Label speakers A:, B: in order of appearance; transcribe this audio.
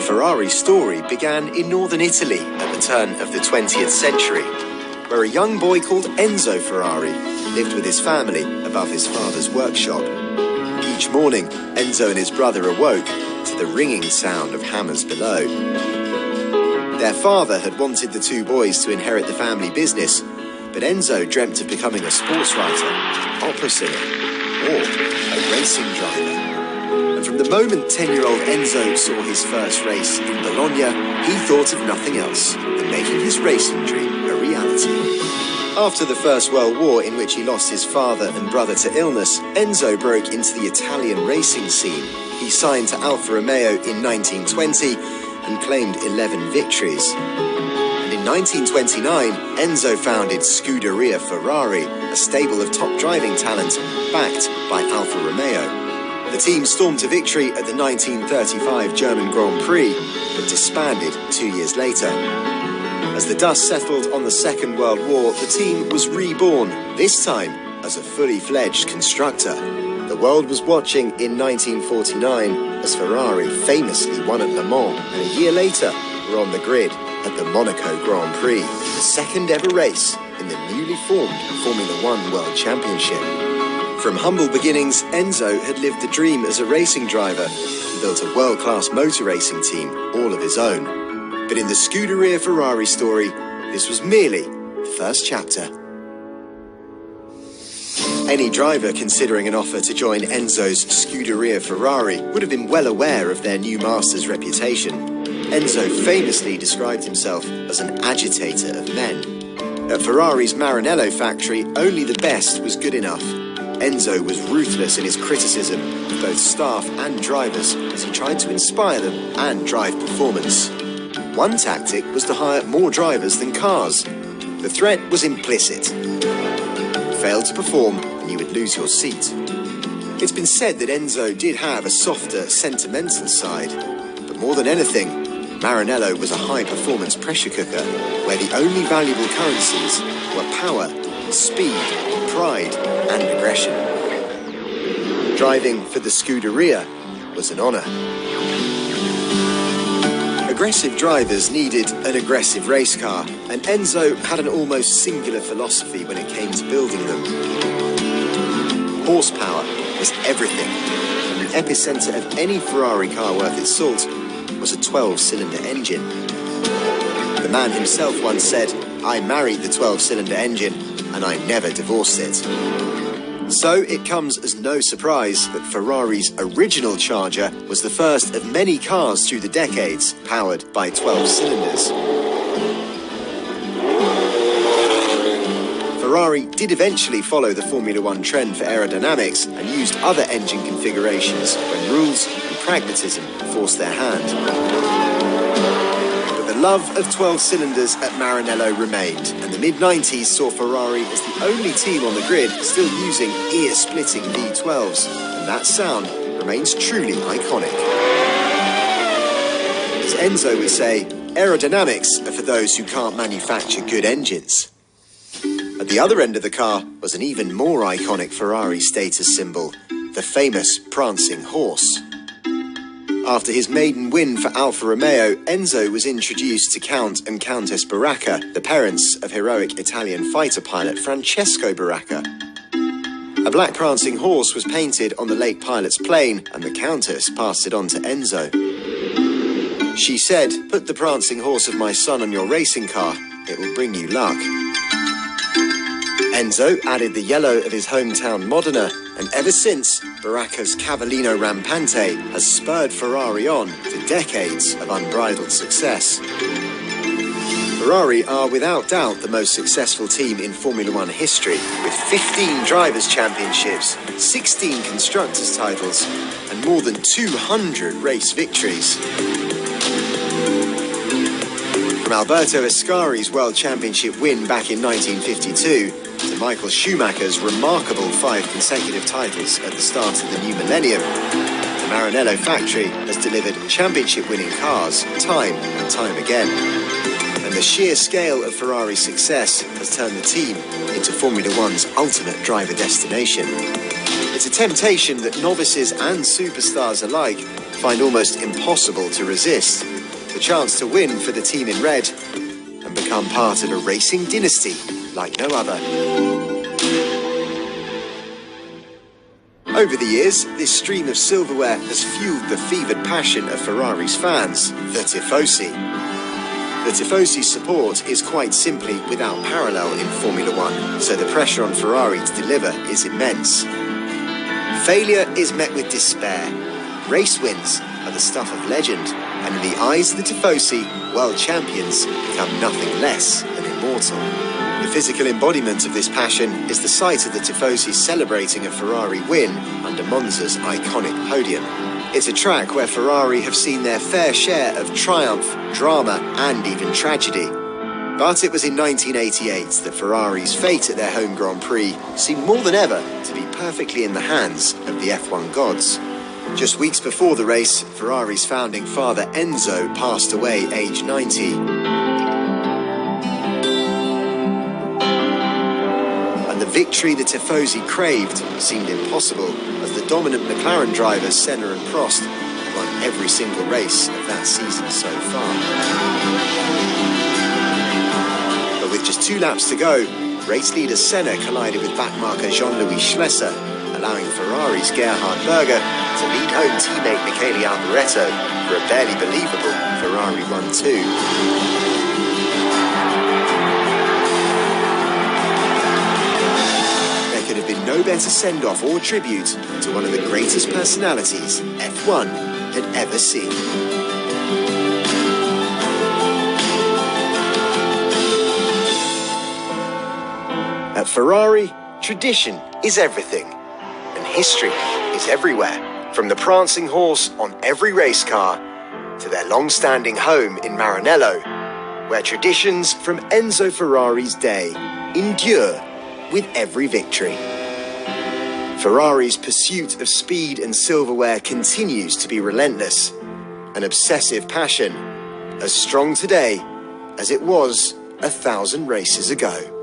A: Ferrari story began in northern Italy at the turn of the 20th century, where a young boy called Enzo Ferrari lived with his family above his father's workshop. Each morning, Enzo and his brother awoke to the ringing sound of hammers below. Their father had wanted the two boys to inherit the family business, but Enzo dreamt of becoming a sports writer, opera singer, or a racing driver. And from the moment 10-year-old Enzo saw his first race in Bologna, he thought of nothing else than making his racing dream a reality. After the First World War, in which he lost his father and brother to illness, Enzo broke into the Italian racing scene. He signed to Alfa Romeo in 1920 and claimed 11 victories. And in 1929, Enzo founded Scuderia Ferrari, a stable of top driving talent backed by Alfa Romeo. The team stormed to victory at the 1935 German Grand Prix, but disbanded 2 years later. As the dust settled on the Second World War, the team was reborn, this time as a fully fledged constructor. The world was watching in 1949 as Ferrari famously won at Le Mans, and a year later were on the grid at the Monaco Grand Prix, the second ever race in the newly formed Formula One World Championship. From humble beginnings, Enzo had lived the dream as a racing driver and built a world-class motor racing team all of his own. But in the Scuderia Ferrari story, this was merely the first chapter. Any driver considering an offer to join Enzo's Scuderia Ferrari would have been well aware of their new master's reputation. Enzo famously described himself as an agitator of men. At Ferrari's Maranello factory, only the best was good enough. Enzo was ruthless in his criticism of both staff and drivers as he tried to inspire them and drive performance. One tactic was to hire more drivers than cars. The threat was implicit. Fail to perform and you would lose your seat. It's been said that Enzo did have a softer, sentimental side, but more than anything, Maranello was a high-performance pressure cooker where the only valuable currencies were power, speed, pride and aggression. Driving for the Scuderia was an honour. Aggressive drivers needed an aggressive race car, and Enzo had an almost singular philosophy when it came to building them. Horsepower was everything, and the epicentre of any Ferrari car worth its salt was a 12-cylinder engine. The man himself once said, "I married the 12-cylinder engine, and I never divorced it." So it comes as no surprise that Ferrari's original Charger was the first of many cars through the decades powered by 12 cylinders. Ferrari did eventually follow the Formula One trend for aerodynamics and used other engine configurations when rules and pragmatism forced their hand. The love of 12 cylinders at Maranello remained, and the mid-90s saw Ferrari as the only team on the grid still using ear-splitting V12s, and that sound remains truly iconic. As Enzo would say, aerodynamics are for those who can't manufacture good engines. At the other end of the car was an even more iconic Ferrari status symbol, the famous prancing horse. After his maiden win for Alfa Romeo, Enzo was introduced to Count and Countess Baracca, the parents of heroic Italian fighter pilot Francesco Baracca. A black prancing horse was painted on the late pilot's plane, and the Countess passed it on to Enzo. She said, "Put the prancing horse of my son on your racing car, it will bring you luck." Enzo added the yellow of his hometown Modena, and ever since, Baracca's Cavallino Rampante has spurred Ferrari on to decades of unbridled success. Ferrari are without doubt the most successful team in Formula One history, with 15 Drivers' Championships, 16 Constructors' titles, and more than 200 race victories. From Alberto Ascari's World Championship win back in 1952, to Michael Schumacher's remarkable 5 consecutive titles at the start of the new millennium, the Maranello factory has delivered championship-winning cars time and time again. And the sheer scale of Ferrari's success has turned the team into Formula One's ultimate driver destination. It's a temptation that novices and superstars alike find almost impossible to resist. the chance to win for the team in red and become part of a racing dynasty like no other. Over the years, this stream of silverware has fueled the fevered passion of Ferrari's fans, the Tifosi. The Tifosi's support is quite simply without parallel in Formula One, so the pressure on Ferrari to deliver is immense. Failure is met with despair. Race wins are the stuff of legend, and in the eyes of the Tifosi, world champions become nothing less than immortal. The physical embodiment of this passion is the sight of the Tifosi celebrating a Ferrari win under Monza's iconic podium. It's a track where Ferrari have seen their fair share of triumph, drama, and even tragedy. But it was in 1988 that Ferrari's fate at their home Grand Prix seemed more than ever to be perfectly in the hands of the F1 gods. Just weeks before the race, Ferrari's founding father Enzo passed away aged 90. And the victory the Tifosi craved seemed impossible, as the dominant McLaren drivers Senna and Prost won every single race of that season so far. But with just 2 laps to go, race leader Senna collided with backmarker Jean-Louis Schlesser, allowing Ferrari's Gerhard Berger to lead home teammate Michele Alboreto for a barely believable Ferrari 1-2. There could have been no better send-off or tribute to one of the greatest personalities F1 had ever seen. At Ferrari, tradition is everything, and history is everywhere. From the prancing horse on every race car to their long-standing home in Maranello, where traditions from Enzo Ferrari's day endure with every victory. Ferrari's pursuit of speed and silverware continues to be relentless, an obsessive passion as strong today as it was 1,000 races ago.